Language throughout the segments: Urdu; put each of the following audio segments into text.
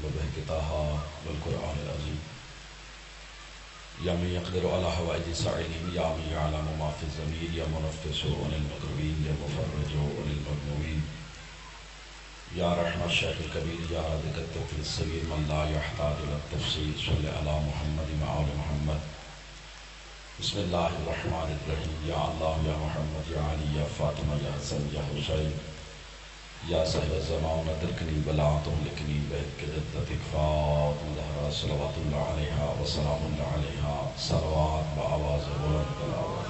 وبهجتها والقرآن العظيم يا من يقدر على حوائج سائلين يا من يعلم ما في الضمير يا منفس عن المكروبين يا مفرج عن المذنوبين يا رحمة الشيخ الكبير يا رازق الطفل الصغير من لا يحتاج إلى التفصيل صل على محمد وعلى محمد بسم الله الرحمن الرحيم يا الله يا محمد يا علي يا فاطمة يا حسن يا حسين يا صاحب الزمان ادركني ولا تهلكني بك جدتك فاطمة الزهراء صلوات الله عليها وسلام الله عليها صلوات بآواز بلند تلاوت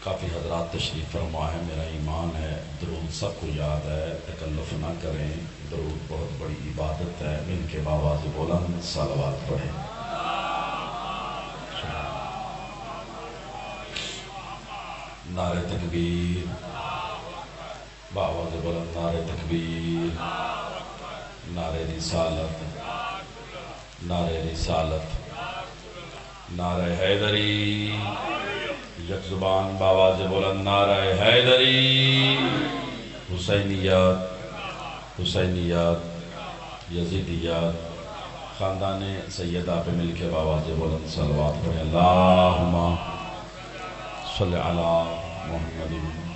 کافی حضرات تشریف فرما ہے میرا ایمان ہے درود سب کو یاد ہے تکلف نہ کریں درود بہت بڑی عبادت ہے مل کے بآواز بلند صلوات پڑھیں نعرہ تکبیر بآواز بلند نعرہ تکبیر نعرہ رسالت نعرہ رسالت نعرہ حیدری یک زبان بآواز بلند نعرہ حیدری حسینیات حسینیات یزیدیات خاندان سیدہ پہ مل کے بآواز بلند صلوات پڑھیں اللہم صلی علی محمد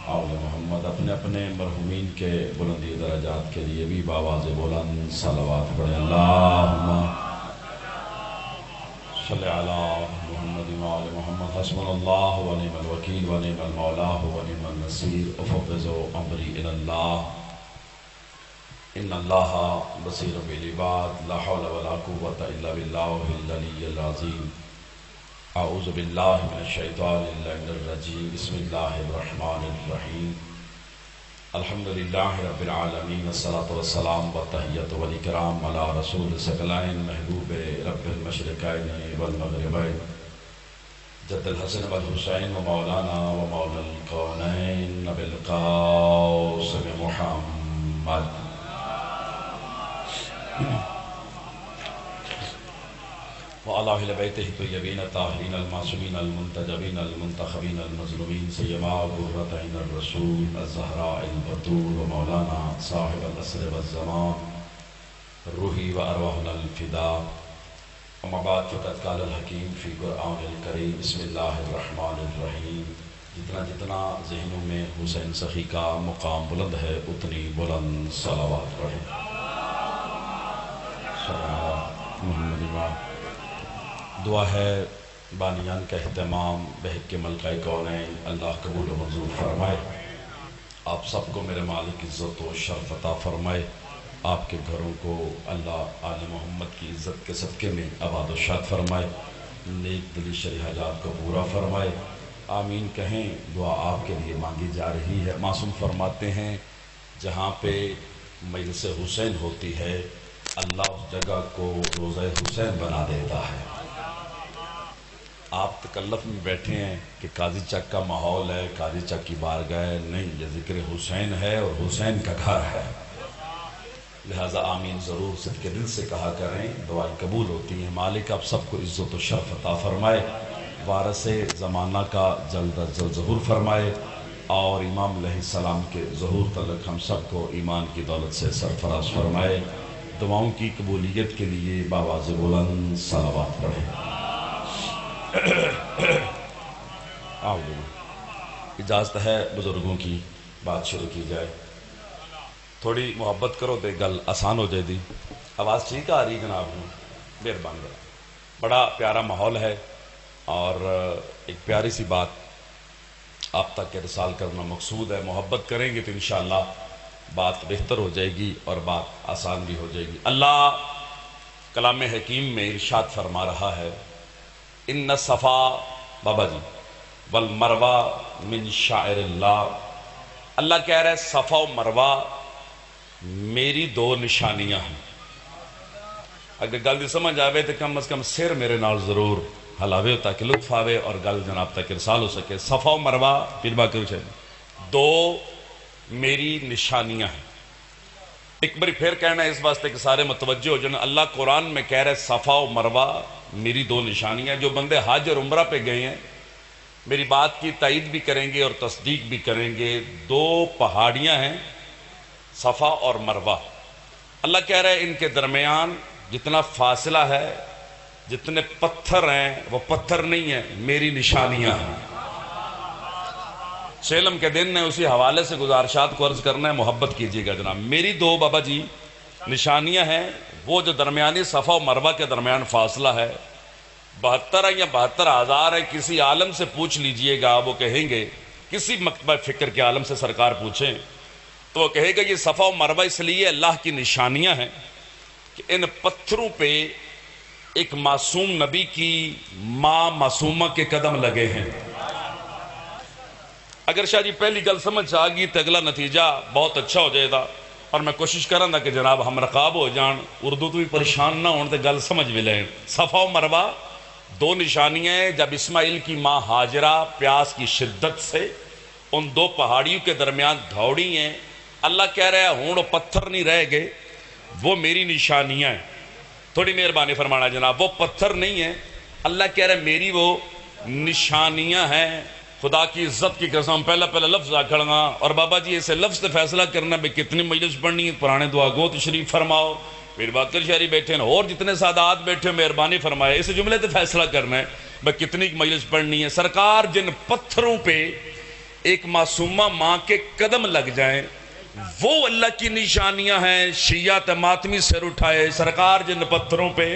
آل محمد اپنے اپنے مرحومین کے بلندی درجات کے لیے بھی بآواز بلند صلوات پڑھیں اللہم صلی علی محمد آل محمد حسبنا اللہ و نعم الوکیل و نعم المولا و نعم النصیر افوض امری الی اللہ ان اللہ بصیر بالعباد لا حول ولا قوة الا باللہ العلی العظیم اعوذ باللہ من الشیطان اللعین الرجیم بسم اللہ الرحمن الرحیم الحمدللہ رب العالمین الصلاة والسلام والتحیت والاکرام علی رسول ثقلین محبوب رب المشرقین والمغربین جد الحسن والحسین و مولانا و مولا الکونین نبی القاسم محمد وعلى أهل بيته الطيبين الطاهرين المعصومين المنتجبين المنتخبين المظلومين سيما قرة عين الرسول الزهراء البتول ومولانا صاحب العصر والزمان روحي وأرواحنا الفداء وما بعد فقد قال الحكيم في قرآن الكريم بسم الله الرحمن الرحيم جتنا جتنا ذہنوں میں حسین سخی کا مقام بلند ہے اتنی بلند صلوات پڑھیں محمد دعا ہے بانیان کا اہتمام بہک کے ملکہ کونین اللہ قبول و منظور فرمائے آپ سب کو میرے مالک عزت و شرف عطا فرمائے آپ کے گھروں کو اللہ آل محمد کی عزت کے صدقے میں آباد و شاد فرمائے نیک دلی شرح حاجات کو پورا فرمائے آمین کہیں دعا آپ کے لیے مانگی جا رہی ہے معصوم فرماتے ہیں جہاں پہ مجلس حسین ہوتی ہے اللہ اس جگہ کو روضہ حسین بنا دیتا ہے آپ تکلف میں بیٹھے ہیں کہ قاضی چک کا ماحول ہے قاضی چک کی بارگاہ ہے نہیں یہ ذکر حسین ہے اور حسین کا گھر ہے لہٰذا آمین ضرور صدق دل سے کہا کریں دعائیں قبول ہوتی ہیں مالک آپ سب کو عزت و شرف عطا فرمائے وارث زمانہ کا جلد از جلد ظہور فرمائے اور امام علیہ السلام کے ظہور تلک ہم سب کو ایمان کی دولت سے سرفراز فرمائے دعاؤں کی قبولیت کے لیے بآواز بلند صلوات پڑھیں اجازت ہے بزرگوں کی بات شروع کی جائے تھوڑی محبت کرو دے گل آسان ہو جائے دی آواز ٹھیک آ رہی جناب مہربان بڑا پیارا ماحول ہے اور ایک پیاری سی بات آپ تک ارسال کرنا مقصود ہے محبت کریں گے تو انشاءاللہ بات بہتر ہو جائے گی اور بات آسان بھی ہو جائے گی اللہ کلام حکیم میں ارشاد فرما رہا ہے ان صفا بابا جی والمروہ من شاعر اللہ اللہ کہہ رہا ہے صفا و مروہ میری دو نشانیاں ہیں اگر گل دی سمجھ آوے تو کم از کم سر میرے نال ضرور ہلاوے تاکہ لطف آوے اور گل جناب تک ارسال ہو سکے صفا و مروہ پھر باقی دو میری نشانیاں ہیں ایک باری پھر کہنا ہے اس واسطے کہ سارے متوجہ ہو جانا اللہ قرآن میں کہہ رہے صفا و مروہ میری دو نشانیاں جو بندے حج اور عمرہ پہ گئے ہیں میری بات کی تائید بھی کریں گے اور تصدیق بھی کریں گے دو پہاڑیاں ہیں صفا اور مروہ، اللہ کہہ رہے ہیں ان کے درمیان جتنا فاصلہ ہے، جتنے پتھر ہیں وہ پتھر نہیں ہیں، میری نشانیاں ہیں۔ چیلم کے دن نے اسی حوالے سے گزارشات کو عرض کرنا ہے، محبت کیجیے گا جناب۔ میری دو بابا جی نشانیاں ہیں، وہ جو درمیانی صفا و مروہ کے درمیان فاصلہ ہے 72 ہے یا 72,000 ہے، کسی عالم سے پوچھ لیجئے گا، وہ کہیں گے، کسی مکتبہ فکر کے عالم سے سرکار پوچھیں تو وہ کہے گا یہ صفا و مروہ اس لیے اللہ کی نشانیاں ہیں کہ ان پتھروں پہ ایک معصوم نبی کی ماں معصومہ کے قدم لگے ہیں۔ اگر شاہ جی پہلی گل سمجھ آ گئی تو اگلا نتیجہ بہت اچھا ہو جائے گا، اور میں کوشش کراں گا کہ جناب ہم رقاب ہو جان، اردو تو بھی پریشان نہ ہون تے گل سمجھ بھی لیں۔ صفا و مروہ دو نشانیاں ہیں، جب اسماعیل کی ماں ہاجرہ پیاس کی شدت سے ان دو پہاڑیوں کے درمیان دوڑی ہیں، اللہ کہہ رہا ہے ہوں وہ پتھر نہیں رہ گئے، وہ میری نشانیاں ہیں۔ تھوڑی مہربانی فرمانا جناب، وہ پتھر نہیں ہیں، اللہ کہہ رہا ہے میری وہ نشانیاں ہیں۔ خدا کی عزت کی قسم پہلا لفظ آکھڑ گا، اور بابا جی اسے لفظ سے فیصلہ کرنا بھی کتنی مجلس پڑھنی ہے، پرانے دعا گو تشریف فرماؤ، پیر باقر شہری بیٹھے ہیں اور جتنے سادات بیٹھے ہیں مہربانی فرمائے، اس جملے سے فیصلہ کرنا ہے بھئی کتنی مجلس پڑھنی ہے۔ سرکار جن پتھروں پہ ایک معصومہ ماں کے قدم لگ جائیں وہ اللہ کی نشانیاں ہیں۔ شیعہ ماتمی سر اٹھائے، سرکار جن پتھروں پہ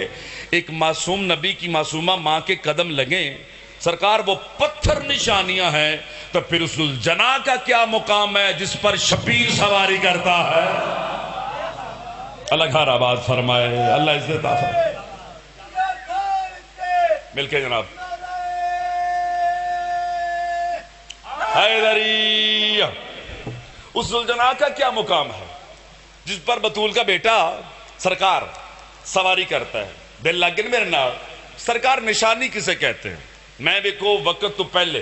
ایک معصوم نبی کی معصومہ ماں کے قدم لگیں، سرکار وہ پتھر نشانیاں ہیں، تو پھر اس ذوالجناح کا کیا مقام ہے جس پر شبیر سواری کرتا ہے۔ اللہ گھر آباد فرمائے، اللہ عزت عطا فرمائے۔ مل کے جناب حیدری، اس ذوالجناح کا کیا مقام ہے جس پر بطول کا بیٹا سرکار سواری کرتا ہے۔ دل لگن میرے نال، سرکار نشانی کسے کہتے ہیں؟ میں بھی کو وقت تو پہلے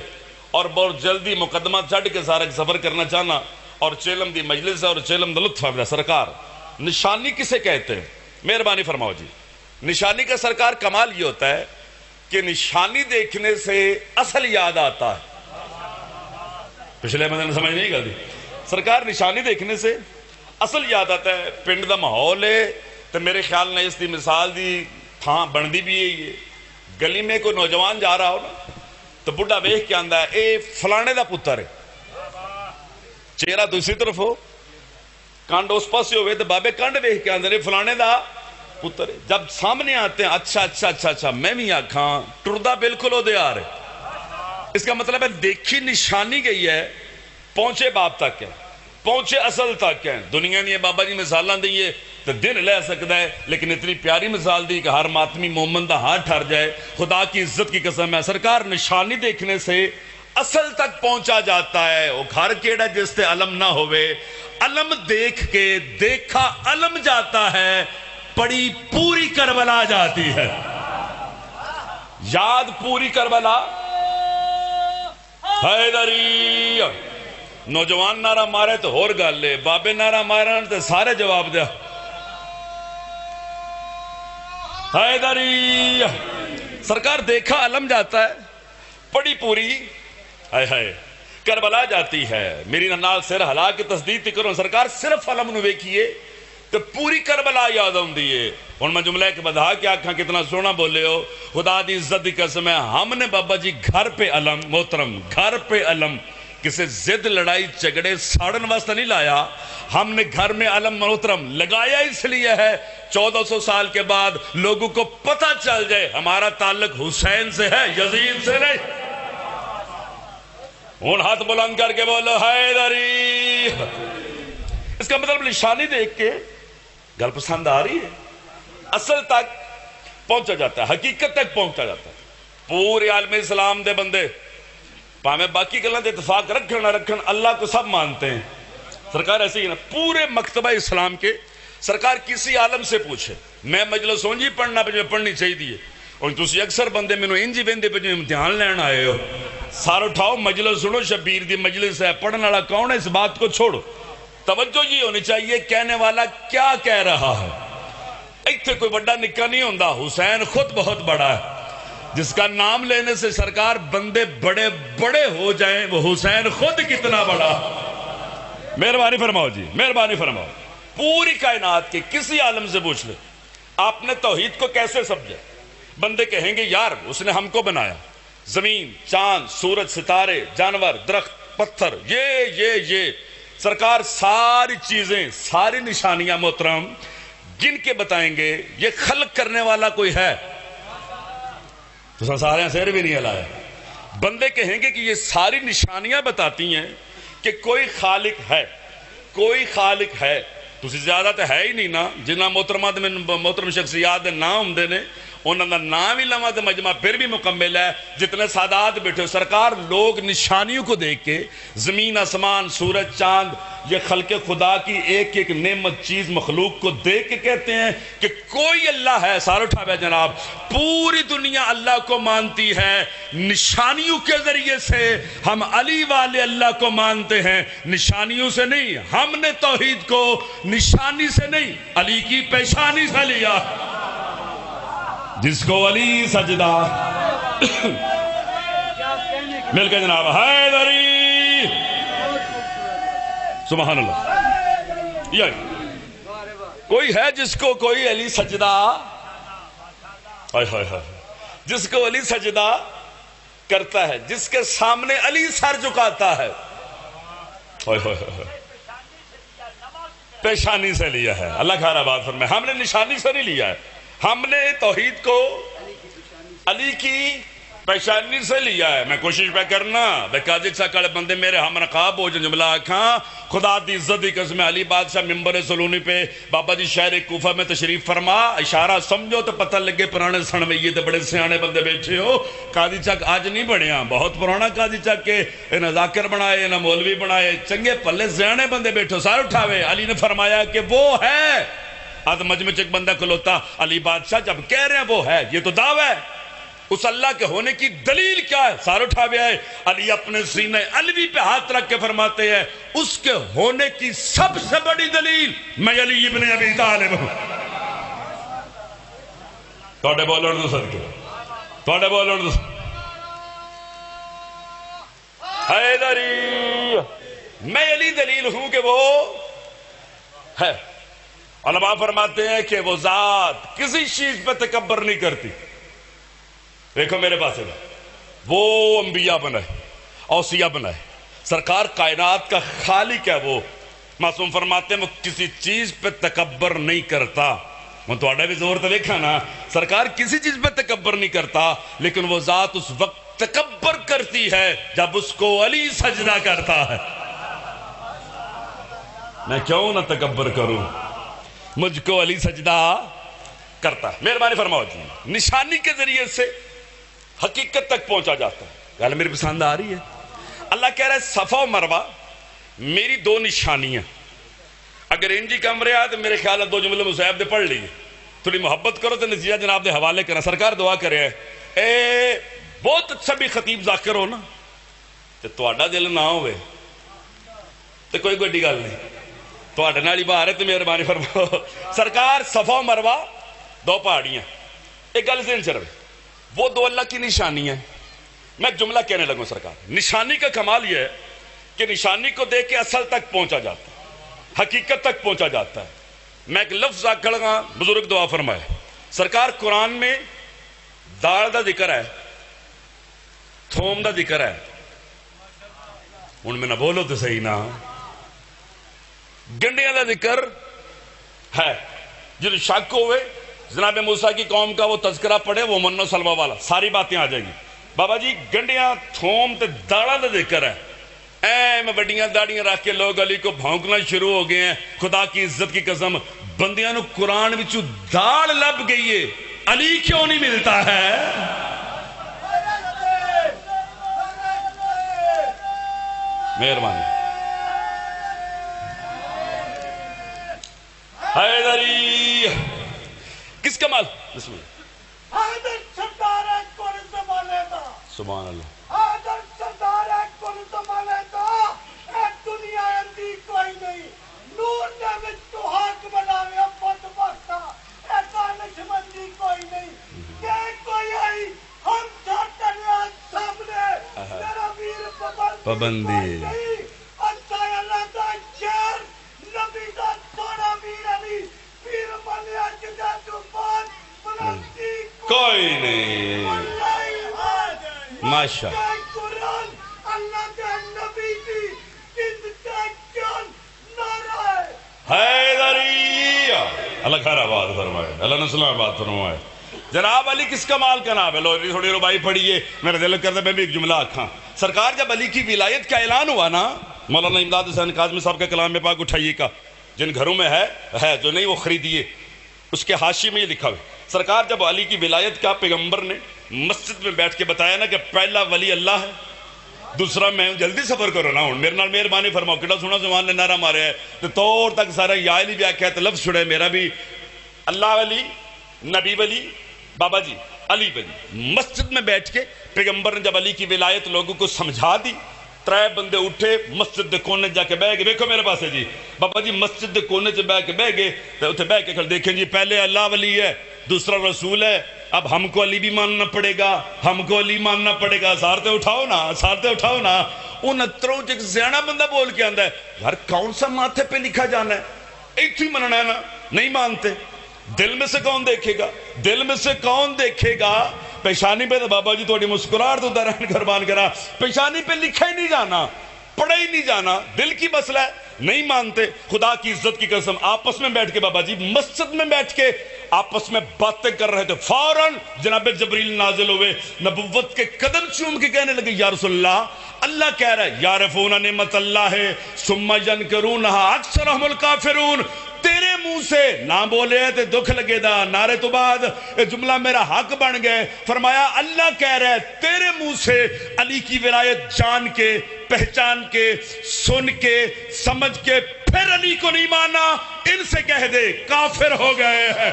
اور بہت جلدی مقدمہ چڑھ کے سارا سفر کرنا چاہنا، اور چیلم دی مجلس ہے اور چیلم دا لطف ہے۔ سرکار نشانی کسے کہتے ہیں؟ مہربانی فرماؤ جی۔ نشانی کا سرکار کمال یہ ہوتا ہے کہ نشانی دیکھنے سے اصل یاد آتا ہے۔ پچھلے مدن سمجھ نہیں گل دی، سرکار نشانی دیکھنے سے اصل یاد آتا ہے۔ پنڈ دا ماحول ہے تو میرے خیال نے اس دی مثال دی تھان بندی بھی یہی ہے، گلی میں کوئی نوجوان جا رہا ہو نا تو بڑھا ویکھ کے آندا ہے اے فلانے دا پتر ہے، چہرہ دوسری طرف ہو، کانڈ اس پاسے ہوئے تو بابے کانڈ ویکھ کے آندے نے فلانے دا پتر ہے۔ جب سامنے آتے ہیں اچھا اچھا اچھا اچھا میں بھی آکھاں ٹردہ بالکل ہو دے آ رہے، اس کا مطلب ہے دیکھی نشانی گئی ہے، پہنچے باپ تک ہے، پہنچے اصل تک ہے۔ دنیا نے بابا جی مثالاں دیئے تو دن لے سکتا ہے، لیکن اتنی پیاری مثال دی کہ ہر ماتمی مومن دا ہاتھ ٹھر جائے۔ خدا کی عزت کی قسم ہے، سرکار نشانی دیکھنے سے اصل تک پہنچا جاتا ہے۔ وہ گھر کیڑا جس تے علم نہ ہوئے، علم دیکھ کے دیکھا علم جاتا ہے، پڑی پوری کربلا جاتی ہے۔ یاد پوری کربلا حیدری، نوجوان نعرہ مارے تو ہور گل لے، بابے نعرہ مارن تو سارے جواب دیا۔ حیدری، سرکار دیکھا علم جاتا ہے، پڑی پوری ہائے ہائے کربلا جاتی ہے۔ میری نال سر ہلا کے تصدیق کرو، سرکار صرف علم نو ویکھیے تو پوری کربلا یاد آندی ہے۔ ہن میں جملہ کے بدھا کے آکھاں کتنا سونا بولے ہو، خدا دی عزت دی قسم ہے، ہم نے بابا جی گھر پہ علم، محترم گھر پہ علم کسی زد لڑائی جھگڑے ساڑن واسطہ نہیں لایا، ہم نے گھر میں علم محترم لگایا اس لیے ہے 1400 سال کے بعد لوگوں کو پتہ چل جائے ہمارا تعلق حسین سے ہے، یزید سے نہیں۔ ہون ہاتھ بلند کر کے بولو حیدری۔ اس کا مطلب نشانی دیکھ کے گل پسند آ رہی ہے، اصل تک پہنچا جاتا ہے، حقیقت تک پہنچا جاتا ہے۔ پورے عالم اسلام دے بندے پامیں باقی گلوں دے اتفاق رکھن نہ رکھن، اللہ کو سب مانتے ہیں۔ سرکار ایسے ہی نا، پورے مکتبہ اسلام کے سرکار کسی عالم سے پوچھے، میں مجلس ہوں جی پڑھنا پہ پڑھنی چاہیے دیئے، اور تسی اکثر بندے میں انجی ویندے پہ امتحان لین آئے ہو، سار اٹھاؤ مجلس سنو، شبیر دی مجلس ہے، پڑھنے والا کون ہے، اس بات کو چھوڑو، توجہ یہ ہونی چاہیے کہنے والا کیا کہہ رہا ہے۔ ایتھے کوئی بڑا نکا نہیں ہوندہ، حسین خود بہت بڑا ہے، جس کا نام لینے سے سرکار بندے بڑے بڑے ہو جائیں، وہ حسین خود کتنا بڑا۔ مہربانی فرماؤ جی، مہربانی فرماؤ. پوری کائنات کے کسی عالم سے پوچھ لے آپ نے توحید کو کیسے سمجھا؟ بندے کہیں گے یار اس نے ہم کو بنایا، زمین، چاند، سورج، ستارے، جانور، درخت، پتھر، یہ سرکار ساری چیزیں، ساری نشانیاں محترم گن کے بتائیں گے. یہ خلق کرنے والا کوئی ہے تو سارے سیر بھی نہیں ہلایا. بندے کہیں گے کہ یہ ساری نشانیاں بتاتی ہیں کہ کوئی خالق ہے، کوئی خالق ہے. تو زیادہ تو ہے ہی نہیں نا. جنہ محترم شخصیات نام ہوندے نے انہوں کا نام ہی لواں تو مجمع پھر بھی مکمل ہے. جتنے سادات بیٹھے ہو سرکار لوگ نشانیوں کو دیکھ کے، زمین، آسمان، سورج، چاند، یہ خلق خدا کی ایک ایک نعمت چیز مخلوق کو دیکھ کے کہتے ہیں کہ کوئی اللہ ہے. سار اٹھا بے جناب. پوری دنیا اللہ کو مانتی ہے نشانیوں کے ذریعے سے. ہم علی والے اللہ کو مانتے ہیں نشانیوں سے نہیں. ہم نے توحید کو نشانی سے نہیں علی کی پیشانی سے لیا. جس کو علی سجدہ مل کے جناب حیدری سبحان اللہ. کوئی ہے جس کو کوئی علی سجدہ، جس کو علی سجدہ کرتا ہے، جس کے سامنے علی سر جھکاتا ہے. پیشانی سے لیا ہے. اللہ کھارا بات فرمائے. ہم نے نشانی سے نہیں لیا ہے، ہم نے توحید کو علی کی پیشانی سے لیا ہے. میں کوشش پہ کرنا بے قاضی چکڑ بندے میرے ہم نقاب ہو جو جملہ آکھاں خدا دی عزت دی قسم. علی بادشاہ ممبر سلونی پہ بابا جی شہر کوفہ میں تشریف فرما. اشارہ سمجھو تو پتہ لگے پرانے سنویے تے بڑے سیانے بندے بیٹھے ہو. قاضی چک آج نہیں بڑھیا، بہت پرانا قاضی چک کے انہیں ذاکر بنائے، انہیں مولوی بنائے، چنگے پلے سیانے بندے بیٹھو. سار اٹھاوے. علی نے فرمایا کہ وہ ہے. آج مجمع چک بندہ کھلوتا علی بادشاہ جب کہہ رہے ہیں وہ ہے، یہ تو دعویٰ ہے. اس اللہ کے ہونے کی دلیل کیا ہے؟ سار اٹھا بھی آئے. علی اپنے سینہ علوی پہ ہاتھ رکھ کے فرماتے ہیں اس کے ہونے کی سب سے بڑی دلیل میں علی ابن ابی طالب ہوں. توڑے بولن دو صدقے، توڑے بولن دو. حیدری میں علی دلیل ہوں کہ وہ ہے. علماء فرماتے ہیں کہ وہ ذات کسی چیز پہ تکبر نہیں کرتی. دیکھو میرے پاس ہے وہ انبیاء بنائے، اوصیاء بنائے. سرکار کائنات کا خالق ہے. وہ معصوم فرماتے ہیں وہ کسی چیز پہ تکبر نہیں کرتا. وہ تو آڈا بھی زور تو دیکھا نا. سرکار کسی چیز پہ تکبر نہیں کرتا، لیکن وہ ذات اس وقت تکبر کرتی ہے جب اس کو علی سجدہ کرتا ہے. میں کیوں نہ تکبر کروں، مجھ کو علی سجدہ کرتا ہے. مہربانی فرماؤ جی. نشانی کے ذریعے سے حقیقت تک پہنچا جاتا ہے. گل میری پسند آ رہی ہے. اللہ کہہ رہا ہے صفا و مروہ میری دو نشانیاں. اگر انجی کمرے آئے تو میرے خیال ہے دو جملے مصیب دے پڑھ لیے. تھوڑی محبت کرو تو نتیجہ جناب دے حوالے کرنا. سرکار دعا کرے اے بہت اچھا بھی خطیب ذاکر ہو نا تو تہاڈا دل نہ ہوئے تو کوئی بڑی گل نہیں. تہاڈے نال ہی باہر ہے تو مہربانی فرماؤ. سرکار صفا و مروہ دو پہاڑیاں. ایک گل ذہن چ رہے وہ دو اللہ کی نشانی ہیں. میں جملہ کہنے لگوں سرکار نشانی کا کمال یہ ہے کہ نشانی کو دیکھ کے اصل تک پہنچا جاتا ہے، حقیقت تک پہنچا جاتا ہے. میں ایک لفظ آکھڑ گا بزرگ دعا فرمائے. سرکار قرآن میں داڑ دا ذکر ہے، تھوم دا ذکر ہے. ہن میں نہ بولو تو صحیح نہ. گنڈیاں دا ذکر ہے. جن شک ہوئے جناب موسیٰ کی قوم کا وہ تذکرہ پڑھے وہ من و سلوہ والا ساری باتیں آ جائیں گی. بابا جی گنڈیاں تھوم تے داڑا دا ذکر ہے. میں بڑیاں داڑیاں رکھ کے لوگ علی کو بھونکنا شروع ہو گئے ہیں. خدا کی عزت کی قسم بندیاں نو قرآن وچوں داڑ لب گئی ہے، علی کیوں نہیں ملتا ہے؟ مہربانی. حیدری کس کا مال؟ بسم اللہ. حیدر سردار ہے کل زمانے دا. سبحان اللہ. حیدر سردار ہے کل زمانے دا. اے دنیا اندی کوئی نہیں. نور دے وچ تو حق بناوے ابد وقتا. اے دانش مندی کوئی نہیں. کہ کوئی آئی ہم چھاٹا لیا سامنے. میرا ویر پابندی. پابندی. اچھا اللہ دا ماشاء قرآن اللہ کے نبی دی جند کے جان نعرہ حیدری، اللہ خیر آباد فرمائے، اللہ نسل آباد فرمائے۔ جناب علی کس کمال کا نام ہے؟ لو تھوڑی ربائی پڑھیے، میرا دل کرتا ہے میں بھی ایک جملہ آکھاں۔ سرکار جب علی کی ولایت کا اعلان ہوا نا، مولانا امداد حسین کاظمی صاحب کا کلام پاک اٹھائیے کا، جن گھروں میں ہے جو نہیں وہ خریدیے، اس کے حاشیے میں یہ لکھا ہوئے، سرکار جب علی کی ولایت کا پیغمبر نے مسجد میں بیٹھ کے بتایا نا کہ پہلا ولی اللہ ہے، دوسرا میں جلدی سفر کرو نا ہوں میرے نال مہربانی فرماؤ، کٹا سونا زمان نے نعرہ مارے ہے تو طور تک سارا یا علی بھی آکھا ہے تو لفظ چھڑے میرا بھی اللہ ولی، نبی ولی، بابا جی علی ولی۔ مسجد میں بیٹھ کے پیغمبر نے جب علی کی ولایت لوگوں کو سمجھا دی، ترے بندے اٹھے مسجد دے کونے جا کے بہ گئے، دیکھو میرے پاس ہے جی بابا جی مسجد دے کونے سے بہ کے بہ گئے تو اتنے بہ کے دیکھیں جی پہلے اللہ ولی ہے، دوسرا رسول ہے، اب ہم کو علی بھی ماننا پڑے گا، ہم کو علی ماننا پڑے گا، سارتے اٹھاؤ نا، سارتے اٹھاؤ نا۔ ان اتروں ایک زیانہ بندہ بول کے آندہ ہے یار کون سا ماتھے پہ لکھا جانا ہے، ایک ہی مننا ہے نا، نہیں مانتے۔ دل میں سے کون دیکھے گا، دل میں سے کون دیکھے گا؟ پیشانی پہ تو بابا جی تھوڑی مسکراہٹ تو درہن قربان کرا، پیشانی پہ لکھا ہی نہیں جانا، پڑھا ہی نہیں جانا، دل کی مسئلہ ہے، نہیں مانتے۔ خدا کی عزت کی قسم آپس میں بیٹھ کے بابا جی مسجد میں بیٹھ کے آپس میں باتیں کر رہے تھے، فوراً جناب جبریل نازل ہوئے، نبوت کے قدم چوم کے کہنے لگے یا رسول اللہ، اللہ کہہ رہا ہے یعرفون نعمت اللہ ثم ینکرونہا اکثرہم الکافرون، تیرے منہ سے نہ بولے تے دکھ لگے دا، نعرے تو بعد جملہ میرا حق بن گئے۔ فرمایا اللہ کہہ رہا ہے تیرے منہ سے علی کی ولایت جان کے، پہچان کے، سن کے، سمجھ کے پھر علی کو نہیں مانا، ان سے کہہ دے کافر ہو گئے ہیں۔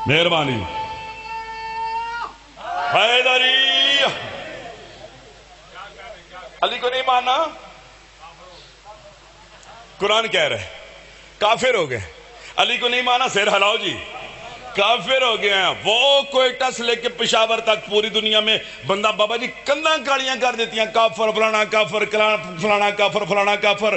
مہربانی حیدری، علی کو نہیں مانا، قرآن کہہ رہے کافر ہو گئے، علی کو نہیں مانا سیر ہلاؤ جی، کافر ہو گئے ہیں۔ وہ کوئٹہ سے لے کے پشاور تک پوری دنیا میں بندہ بابا جی کنداں کاڑیاں کر دیتی ہیں، کافر فلانا کافر فلانا کافر فلانا کافر۔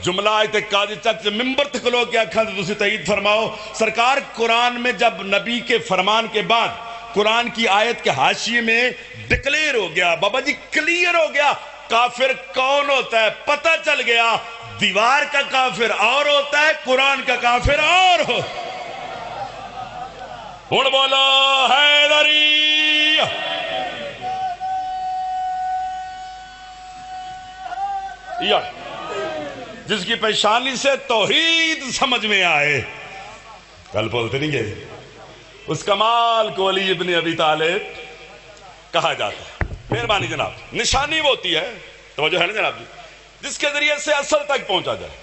جملہ آیت قاضی چک سے ممبر تک لو کے اکھاں تو تسی تائید فرماؤ، سرکار قرآن میں جب نبی کے فرمان کے بعد قرآن کی آیت کے حاشیے میں ڈکلیئر ہو گیا، بابا جی کلیئر ہو گیا کافر کون ہوتا ہے، پتہ چل گیا دیوار کا کافر اور ہوتا ہے، قرآن کا کافر اور ہو۔ ہن بولو حیدری، جس کی پیشانی سے توحید سمجھ میں آئے، کل بولتے نہیں گئے، اس کمال کو علی ابن ابی طالب کہا جاتا ہے۔ مہربانی جناب، نشانی وہ ہوتی ہے، توجہ ہے نا جناب جی، جس کے ذریعے سے اصل تک پہنچا جائے۔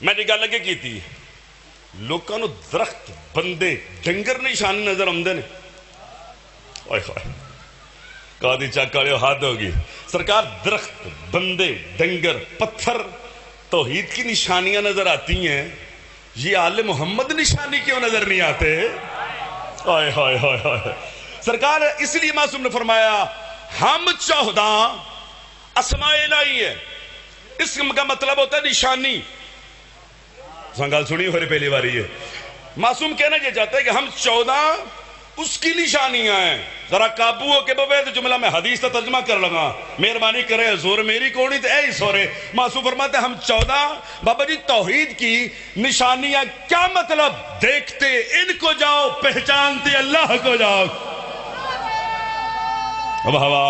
میں نے گل لگے کی تھی لوکاں نو درخت بندے ڈنگر نشانی نظر آمدے نے، اوئے ہوئے قاضی چک والے حد ہوگی، سرکار درخت بندے ڈنگر پتھر توحید کی نشانیاں نظر آتی ہیں، یہ آل محمد نشانی کیوں نظر نہیں آتے؟ اوئے ہوئے ہوئے ہوئے، سرکار اس لیے معصوم نے فرمایا ہم 14 اسماء الہی ہے، اس کا مطلب ہوتا ہے نشانی۔ سنگال سنی ہو رہی پہلی باری ہے، معصوم کہنا یہ چاہتا ہے کہ ہم 14 اس کی نشانیاں ہیں، ذرا قابو ہو کے بوے تو جملہ میں حدیث کا ترجمہ کر لگا، مہربانی کرے حضور میری کونی تو اے ہی سورے۔ معصوم فرماتے ہیں ہم 14 بابا جی توحید کی نشانیاں، کیا مطلب؟ دیکھتے ان کو جاؤ، پہچانتے اللہ کو جاؤ۔ اب ہوا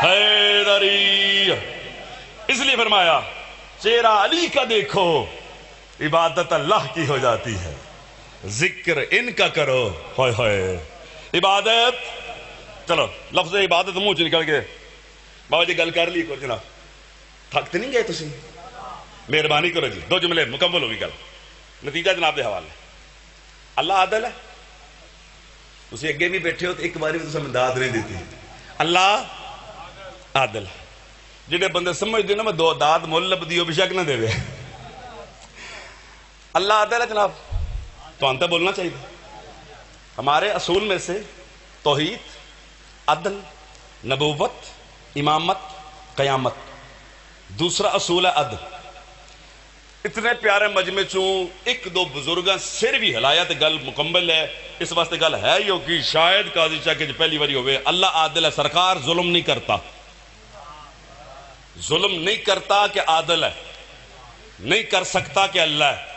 حیدری، اس لیے فرمایا چہرہ علی کا دیکھو عبادت اللہ کی ہو جاتی ہے، ذکر ان کا کرو، ہوئے ہوئے عبادت۔ چلو لفظ عبادت منہ چ نکل گئے، بابا جی گل کر لی کو جناب، تھکتے نہیں گئے تسی؟ مہربانی کرو جی، 2 جملے مکمل ہوگی گل، نتیجہ جناب دے حوالے۔ اللہ عادل ہے، تسی اگے بھی بیٹھے ہو تو ایک باری تساں مداد نہیں دیتی، اللہ عادل ہے۔ جنہیں بندے سمجھ دینا میں 2 داد مولب دیو بشک نہ دے دے، اللہ عادل ہے جناب، تو انتا بولنا چاہیے۔ ہمارے اصول میں سے توحید، عدل، نبوت، امامت، قیامت، دوسرا اصول ہے عدل۔ اتنے پیارے مجمع چوں ایک دو بزرگاں سر بھی ہلایا تو گل مکمل ہے. اس واسطے گل ہے ہی ہوگی شاید قاضی شاہ کے پہلی باری ہوئے. اللہ عادل ہے، سرکار ظلم نہیں کرتا، ظلم نہیں کرتا کہ عادل ہے، نہیں کر سکتا کہ اللہ ہے.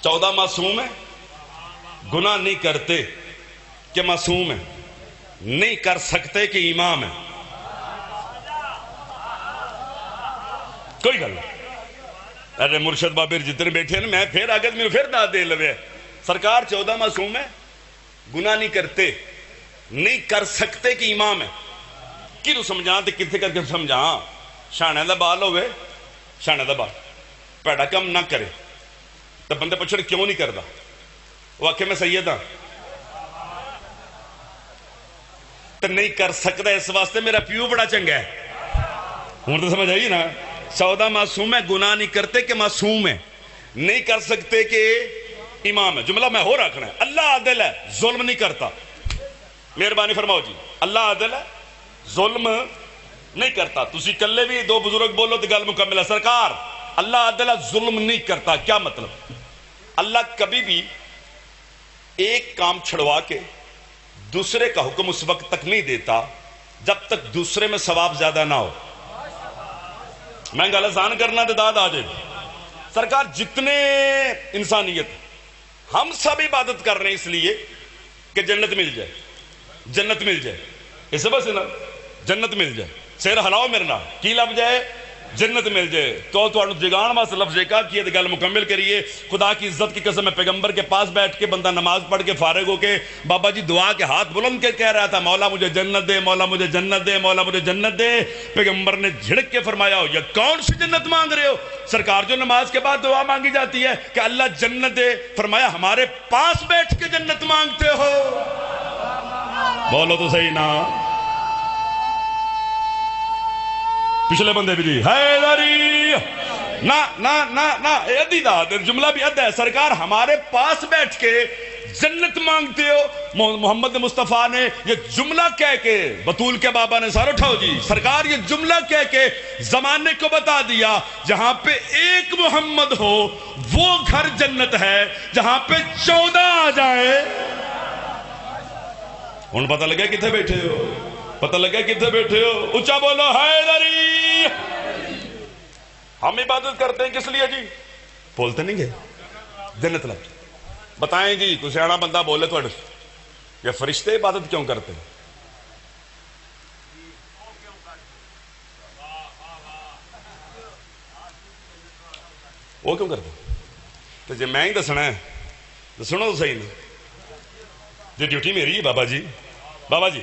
14 معصوم ہے، گناہ نہیں کرتے کہ معصوم ہے، نہیں کر سکتے کہ امام ہے. کوئی گل نہیں. ارے مرشد بابر جتنے بیٹھے ہیں نا، میں پھر آگے میرے پھر داد دے لوے. سرکار 14 معصوم ہے، گناہ نہیں کرتے، نہیں کر سکتے کہ امام ہے. کیوں سمجھا تو کتنے کر کے سمجھا؟ شانے دا بال ہوئے، شانے دا بال پیڑا کم نہ کرے تو بندے پوچھنے کیوں نہیں کرتا؟ وہ آکھے میں سید ہاں تو نہیں کر سکتا، اس واسطے میرا پیو بڑا چنگا ہے. ہوں تو سمجھ آئی نا. 14 معصوم ہے، گناہ نہیں کرتے کہ معصوم ہے، نہیں کر سکتے کہ امام ہے. جملہ میں ہو رکھنا ہے. اللہ عادل ہے، ظلم نہیں کرتا. مہربانی فرماؤ جی. اللہ عادل ہے، ظلم نہیں کرتا. تسی کلے بھی دو بزرگ بولو تو گل مکمل ہے. سرکار اللہ عادل ہے، ظلم نہیں کرتا. کیا مطلب؟ اللہ کبھی بھی ایک کام چھڑوا کے دوسرے کا حکم اس وقت تک نہیں دیتا جب تک دوسرے میں ثواب زیادہ نہ ہو. میں گل آسان کرنا تو داد آ جائے. سرکار جتنے انسانیت، ہم سب عبادت کر رہے ہیں اس لیے کہ جنت مل جائے، جنت مل جائے. اس بس نا جنت مل جائے. سیر ہلاؤ میرے نال کی لب جائے؟ جنت مل جائے. تو جگان واسطے لفظ کا کیے تو گل مکمل کریے. خدا کی عزت کی قسم ہے، پیغمبر کے پاس بیٹھ کے بندہ نماز پڑھ کے فارغ ہو کے بابا جی دعا کے ہاتھ بلند کے کہہ رہا تھا مولا مجھے جنت دے، مولا مجھے جنت دے، مولا مجھے جنت دے. پیغمبر نے جھڑک کے فرمایا یہ کون سی جنت مانگ رہے ہو؟ سرکار جو نماز کے بعد دعا مانگی جاتی ہے کہ اللہ جنت دے، فرمایا ہمارے پاس بیٹھ کے جنت مانگتے ہو. بولو تو صحیح نا. پچھلے بندے بھی جی حیدری نا نا نا نا ادھی دا جملہ بھی ادھا ہے. سرکار ہمارے پاس بیٹھ کے جنت مانگتے ہو. محمد مصطفیٰ نے یہ جملہ کہہ کے، بطول کے بابا نے سار اٹھاؤ جی، سرکار یہ جملہ کہہ کے زمانے کو بتا دیا جہاں پہ ایک محمد ہو وہ گھر جنت ہے، جہاں پہ 14 آ جائے. ان پتہ لگا کتنے بیٹھے ہو؟ پتہ لگا کتنے بیٹھے ہو؟ اچھا بولو حیدری. ہم عبادت کرتے ہیں کس لیے جی؟ بولتے نہیں گئے جنت لگ. بتائیں جی کوئی سیاڑا بندہ بولے تھوڑے یہ فرشتے عبادت کیوں کرتے ہیں؟ وہ کیوں کرتے ہیں؟ تو جی میں ہی دسنا ہے تو سنو تو صحیح نا. جی ڈیوٹی میری ہے بابا جی. بابا جی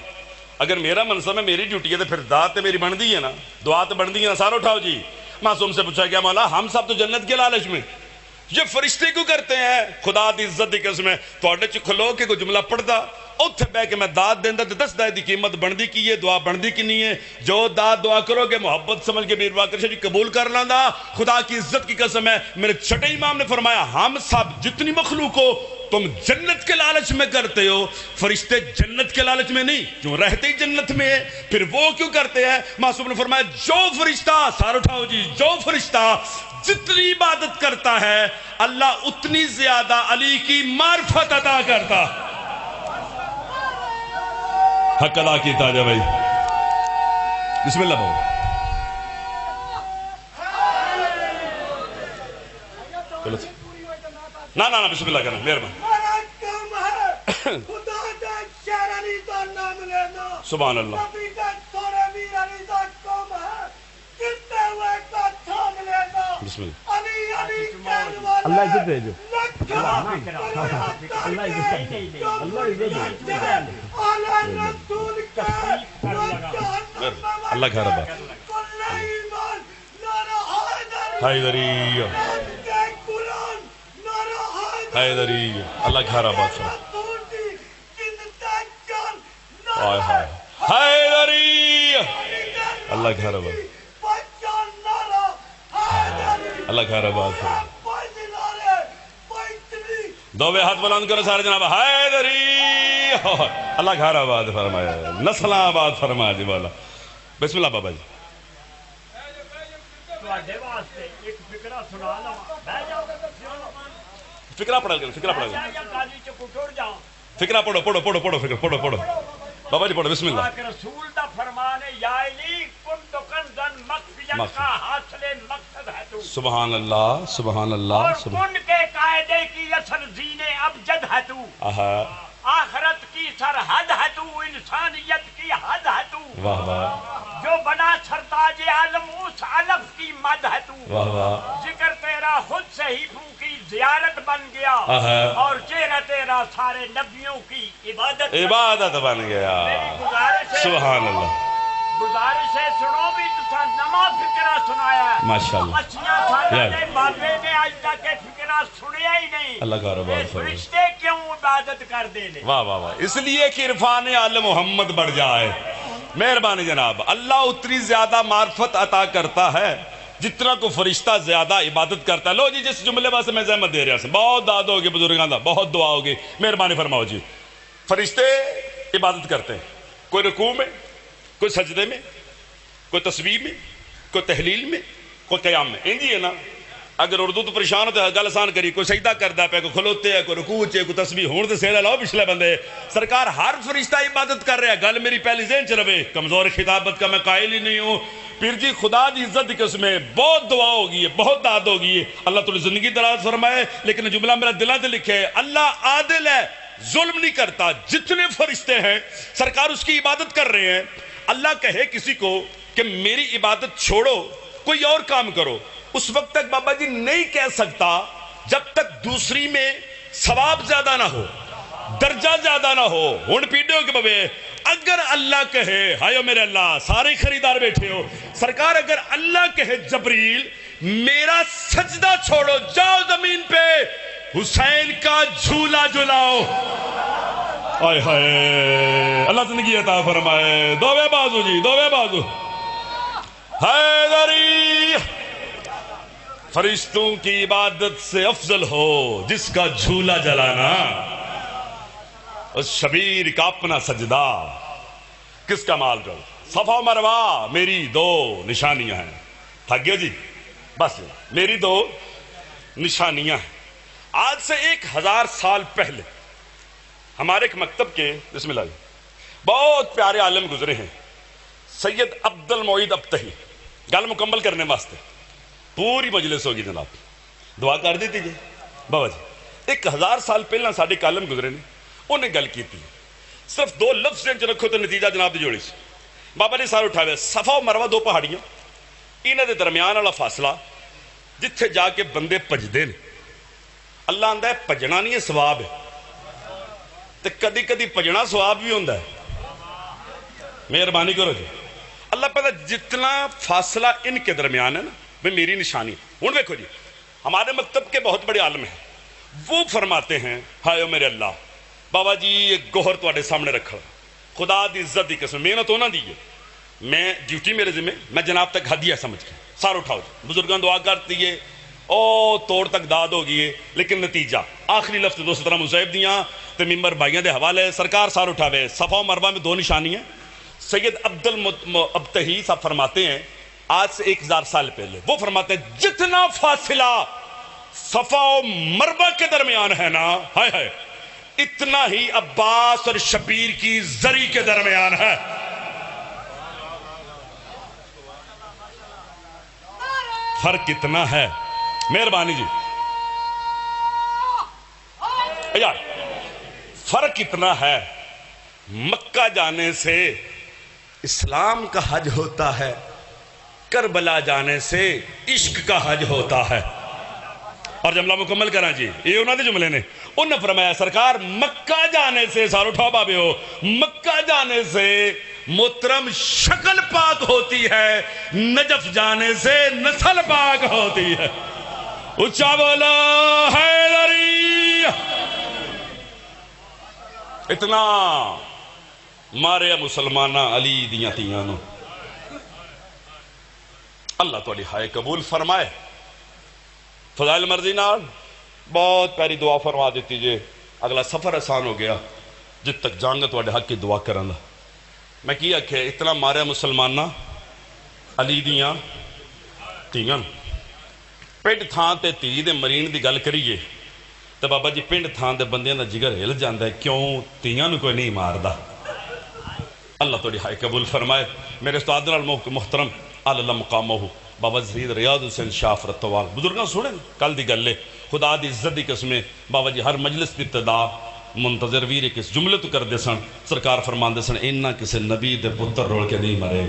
اگر میرا منصب ہے، میری ڈیوٹی ہے، تو پھر دعا تو میری بن دی ہے نا، دعا تو بن دی ہے نا. سارا اٹھاؤ جی. معصوم سے پوچھا کیا مولا ہم سب تو جنت کے لالچ میں، یہ فرشتے کیوں کرتے ہیں؟ خدا دی عزت دی قسم ہے تواڈے چ کھلو کے کوئی جملہ پڑھدا اوتھے بہ کے میں داد دیندا تے دسدا دی قیمت بندی کی ہے، دعا بندی کی نہیں ہے. جو داد دعا کرو گے محبت سمجھ کے میر واکر شاہ جی قبول کر لاندا. خدا کی عزت کی قسم ہے میرے چھٹے امام نے فرمایا ہم سب جتنی مخلوق ہو تم جنت کے لالچ میں کرتے ہو، فرشتے جنت کے لالچ میں نہیں، کیوں رہتے ہی جنت میں ہے. پھر وہ کیوں کرتے ہیں؟ معصوم نے فرمایا جو فرشتہ، سار اٹھاؤ جی، جو فرشتہ جتنی عبادت کرتا ہے اللہ اتنی زیادہ علی کی معرفت عطا کرتا. حق ادا کیتا جائے بھائی. بسم اللہ بھائی. نا نا نا بسم اللہ کرنا مہربانی. سبحان اللہ. بسم اللہ. اللہ عزت دے جو. اللہ گھر بات حیدری حیدری اللہ گھر بات حیدری اللہ گھر بات اللہ گھر بات. دوے ہاتھ بلند کرو سارے جناب. حیدری اللہ گھر آباد فرمایا، نسل آباد فرمایا جی والا. بسم اللہ بابا جی. تواڈے واسطے ایک فکرہ سنا لواں بیٹھ جاؤ فکرہ پڑھا کر فکرہ پڑھا کر یا قاضی چپ ٹر جاؤ فکرہ پڑھو پڑھو پڑھو پڑھو فکر پڑھو پڑھو بابا جی پڑھو بسم اللہ پاک رسول دا فرمان ہے یا علی کنت کنزن مخفیا کا حاصل مقصد ہے تو سبحان اللہ سبحان اللہ اور سبحان کن کے قاعدے کی اصل زین ابجد ہے تو آہا آخرت کی سرحد ہے تو انسانیت کی حد ہے تو واہ واہ جو بنا سرتاج عالم اس علف کی مد ہے تو واہ واہ ذکر تیرا خود صحیفوں کی زیارت بن گیا آہا اور چہرہ تیرا سارے نبیوں کی عبادت عبادت بن گیا میری گزارش ہے سبحان اللہ گزارش ہے سنو بھی تسا نما فکرہ سنایا ہے ماشاءاللہ اچھیاں سالہ نے بابے نے آج تک کے فکرہ سنیا ہی نہیں اللہ کا ربا یہ فرشتے کیوں عبادت کر دینے واہ واہ واہ اس لیے کہ عرفان آل محمد بڑھ جائے مہربانی جناب اللہ اتنی زیادہ معرفت عطا کرتا ہے جتنا کو فرشتہ زیادہ عبادت کرتا ہے لو جی جس جملے واسطے میں زحمت دے رہا ہوں بہت داد ہوگی بزرگاں دا بہت دعا ہوگی مہربانی فرماؤ جی فرشتے عبادت کرتے ہیں کوئی رکوع میں کوئی سجدے میں کوئی تسبیح میں کوئی تحلیل میں کوئی قیام میں انجی ہے نا اگر اردو تو پریشان ہوتا ہے گل آسان کری کوئی سجدہ کردا پہ کوئی کھلوتے ہے کوئی رکوع ہے کوئی تسبیح ہون تے سیڑا لاؤ پچھلے بندے سرکار ہر فرشتہ عبادت کر رہا ہے گل میری پہلی ذہن چ رہے کمزور خطابت کا میں قائل ہی نہیں ہوں پھر جی خدا دی عزت کی قسم میں بہت دعا ہوگی ہے بہت داد ہوگی ہے اللہ تعالی زندگی دراز فرمائے لیکن جملہ میرا دلوں تے لکھے ہے اللہ عادل ہے ظلم نہیں کرتا جتنے فرشتے ہیں سرکار اس کی عبادت کر رہے ہیں اللہ کہے کسی کو کہ میری عبادت چھوڑو کوئی اور کام کرو اس وقت تک بابا جی نہیں کہہ سکتا جب تک دوسری میں ثواب زیادہ نہ ہو درجہ زیادہ نہ ہو ہن پیڈو کہ بابے اگر اللہ کہے ہائیو میرے اللہ سارے خریدار بیٹھے ہو سرکار اگر اللہ کہے جبریل میرا سجدہ چھوڑو جاؤ زمین پہ حسین کا جھولا جھلاؤ آئے ہائے اللہ زندگی عطا فرمائے دووے بازو جی دووے بازو حیدری فرشتوں کی عبادت سے افضل ہو جس کا جھولا جلانا اس شبیر کا اپنا سجدہ کس کا مال جو صفا و مروہ میری دو نشانیاں ہیں تھک گیا جی بس میری دو نشانیاں ہیں آج سے 1000 سال پہلے ہمارے ایک مکتب کے بسم اللہ بہت پیارے عالم گزرے ہیں سید عبد المعید ابتہی گل مکمل کرنے واسطے پوری مجلس ہوگی جناب دعا کر دیتی جی بابا جی 1000 سال پہلے ساڈے عالم گزرے نے انہیں گل کی تھی صرف 2 لفظ چ رکھو تو نتیجہ جناب دی جوڑی سی بابا نے سارے اٹھاوے صفا و مروہ 2 پہاڑیاں انہاں دے درمیان والا فاصلہ جتھے جا کے بندے پجدے نے اللہ آندا ہے پجنا نہیں ہے ثواب ہے تے کدی کدی پجنا ثواب بھی ہوندا ہے مہربانی کرو جی اللہ پتہ جتنا فاصلہ ان کے درمیان ہے نا وہ میری نشانی ہے ہن دیکھو جی ہمارے مکتب کے بہت بڑے عالم ہیں وہ فرماتے ہیں ہائے میرے اللہ بابا جی ایک گوہر تواڈے سامنے رکھا خدا دی عزت دی قسم محنت ہونا دی ہے میں ڈیوٹی میرے ذمہ میں جناب تک ہدیہ سمجھ کے سار اٹھاؤ جی بزرگاں دعا کرتی ہے او توڑ تک داد ہوگی ہے لیکن نتیجہ آخری لفظ 217 مصیب دیاں تے ممبر بھائیاں دے حوالے سرکار سار اٹھاوے صفا و مروہ میں 2 نشانی ہیں سید عبد المعید صاحب فرماتے ہیں آج سے 1000 سال پہلے وہ فرماتے ہیں جتنا فاصلہ صفا و مروہ کے درمیان ہے نا ہائے ہائے اتنا ہی عباس اور شبیر کی زری کے درمیان ہے فرق کتنا ہے مہربانی جی یار فرق اتنا ہے مکہ جانے سے اسلام کا حج ہوتا ہے کربلا جانے سے عشق کا حج ہوتا ہے اور جملہ مکمل کرنا جی یہ انہوں نے جملے نے انہوں نے فرمایا سرکار مکہ جانے سے سارو اٹھاؤ بابے ہو مکہ جانے سے محترم شکل پاک ہوتی ہے نجف جانے سے نسل پاک ہوتی ہے اچھا بولا حیدری اتنا مارے مسلمانہ علی دیاں تیانو اللہ تواڈی ہائے قبول فرمائے فضائل مرضی نال بہت پیاری دعا فرما دیتی جے اگلا سفر آسان ہو گیا جت تک جانگا تواڈے حق کی دعا کرنا میں کیا کہ اتنا مارے مسلمانہ علی دیاں ਧੀਆਂ ਪਿੰਡ ਥਾਂ ਤੇ ਧੀ ਦੇ ਮਰੀਣ ਦੀ ਗੱਲ ਕਰੀਏ ਤਾਂ ਬਾਬਾ ਜੀ ਪਿੰਡ ਥਾਂ ਦੇ ਬੰਦਿਆਂ ਦਾ ਜਿਗਰ ਹਿੱਲ ਜਾਂਦਾ ਹੈ, ਕਿਉਂ ਧੀਆਂ ਨੂੰ ਕੋਈ ਨਹੀਂ ਮਾਰਦਾ। اللہ توڑی ہائی قبول فرمائے۔ میرے استاد محترم اللہ مقامہ بابا زید ریاض حسین شاہ فرتوال بزرگاں سنیں کل دی گلے خدا دی عزت دی قسمیں بابا جی ہر مجلس دی ابتدا منتظر ویر کس جملے تو کر دے سن، سرکار فرمان دے سن انہاں کسے نبی دے پتر رول کے نہیں مرے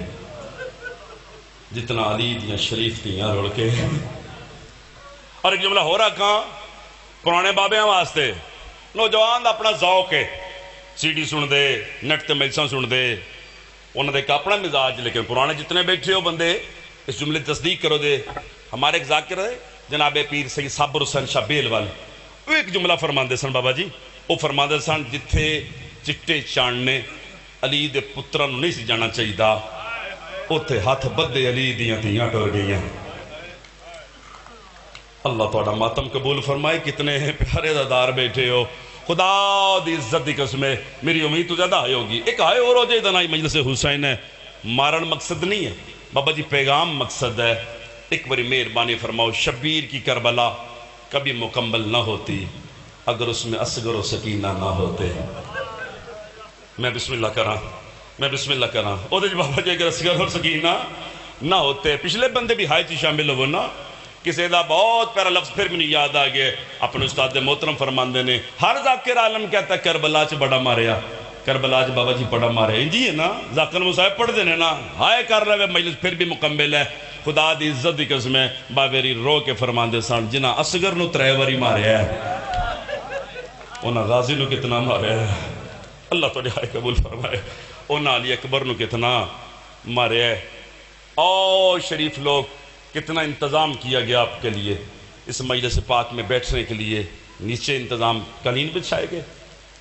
جتنا علی دیاں شریف دیاں رول کے۔ اور ایک جملہ ہو رہا کہاں پرانے بابیاں واسطے نوجوان دا اپنا ذوق ہے، سی ڈی سن دے نیٹ تے میلساں سن دے انہوں نے ایک اپنا مزاج، لیکن پرانے جتنے بیٹھے ہو بندے اس جملے تصدیق کرو دے۔ ہمارے ایک ذاکر ہے جناب پیر سید صابر حسین شاہ بیل والے، وہ ایک جملہ فرمان دے سن بابا جی، وہ فرمان دے سن جتھے چٹے چاننے علی دے پتران نہیں سی جانا چاہیے دا اوتھے ہاتھ بدے علی دیاں دیاں ٹور گئیاں۔ اللہ توڑا ماتم قبول فرمائے، کتنے پیارے دادار بیٹھے ہو، خدا دی عزت دی قسمیں میری امید تو زیادہ آئے ہوگی۔ ایک آئے اور ہو جائے دنائی مجلس حسین ہے، مارن مقصد نہیں ہے بابا جی، پیغام مقصد ہے۔ ایک بڑی مہربانی فرماؤ، شبیر کی کربلا کبھی مکمل نہ ہوتی اگر اس میں اصغر و سکینہ نہ ہوتے۔ میں بسم اللہ کراں، میں بسم اللہ کراں، او دے بابا جی اگر اصغر اور سکینہ نہ ہوتے، پچھلے بندے بھی ہائے چی شامل ہو نا، کسی دا بہت پیارا لفظ پھر میں یاد آگئے، اپنے استاد محترم فرماندے نے ہر ذاکر عالم کہتا ہے کربلا چ بڑا ماریا، کربلا چ بابا جی بڑا ماریا، جی ہے نا ذاکر مصاحب پڑھ دینے نا، ہائے کر رہے مجلس پھر بھی مکمل ہے۔ خدا دی عزت دی قسم ہے بابری رو کے فرماندے سان جنہ اصغر نو 3 باری ماریا ہے انہاں غازی نو کتنا ماریا ہے، اللہ تو ہائے قبول فرمائے، انہاں علی اکبر نو کتنا ماریا ہے۔ او شریف لوگ کتنا انتظام کیا گیا آپ کے لیے، اس مجلس پاک میں بیٹھنے کے لیے نیچے انتظام قالین بچھائے گئے،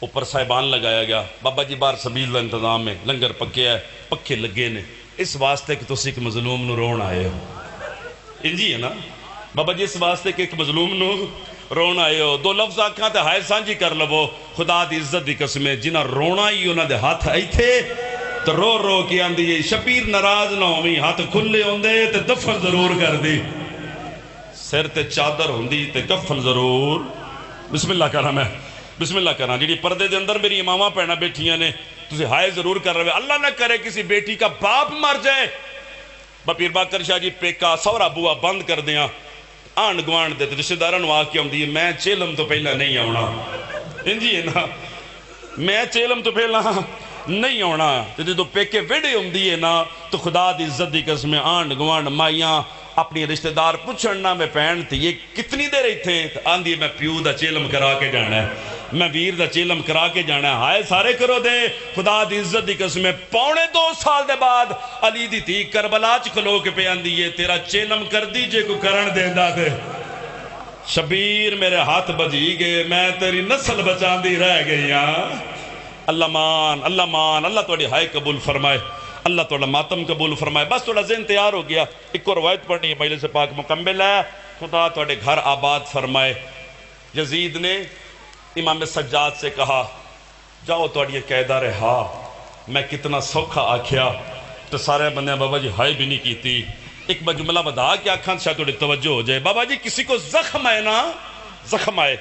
اوپر صاحبان لگایا گیا، بابا جی بار سبیل دا انتظام ہے، لنگر پکے ہے، پکے لگے نے، اس واسطے کہ تسی ایک مظلوم نو رون آئے ہو، انجی ہے نا بابا جی، اس واسطے کہ ایک مظلوم نو رون آئے ہو۔ 2 لفظ آکھاں تے ہائے سانجی کر لو، خدا دی عزت دی قسم ہے جنہ رونا ہی انہاں دے ہاتھ آئی تھے تو رو رو کے آندھی ہے شبیر ناراض نہ ہوئی، ہاتھ کھلے ہوندے تے دفن ضرور کر دی، سر تے چادر ہوندی تے کفن ضرور۔ بسم اللہ کرنا، میں بسم اللہ کرنا، جیڑی پردے دے اندر میری امامہ پہنا بیٹھیاں نے تُسے ہائے ضرور کر رہے، اللہ نہ کرے کسی بیٹی کا باپ مر جائے، پیر باکر شاہ جی پیکا سورا بوا بند کر دیاں، آن گوان دے تے رشتہ داراں نو آ کے آندھی ہے میں چیلم تو پہلا نہیں آونا، انجی ہے نا میں چیلم تو پہلا نہیں ہونا، جدو پیکے ویڈے ہوندی ہے نا تو خدا دی عزت دی قسم آنڈ گوانڈ مائیاں اپنی رشتہ دار پوچھنا میں پہن تھی یہ کتنی دیر ہی تھے، آندھی ہے میں پیو دا چیلم کرا کے جانا ہے، میں ویر دا چیلم کرا کے جانا ہے، ہائے سارے کرو دے خدا دی عزت دی قسم 2.25 سال دے بعد علی دی تھی کربلا چ کھلو کے پہ آندھی ہے تیرا چیلم کر دی جے کو کرن دیندہ دے، شبیر میرے ہاتھ بجی گئے میں تیری نسل بچان دی رہ گئی ہاں۔ اللہ مان، اللہ مان، اللہ توڑی ہائے قبول فرمائے، اللہ توڑا ماتم قبول فرمائے۔ بس توڑا ذہن تیار ہو گیا، ایک اور روایت پڑھنی ہے مجلس پاک مکمل ہے، خدا توڑے گھر آباد فرمائے۔ یزید نے امام سجاد سے کہا جاؤ توڑی قیدہ رہا، میں کتنا سوکھا آکھیا تو سارے بندے بابا جی ہائے بھی نہیں کیتی، ایک جملہ بدا کہ آکھاں شاید توڑی توجہ ہو جائے، بابا جی کسی کو زخم آئے نا، زخم آئے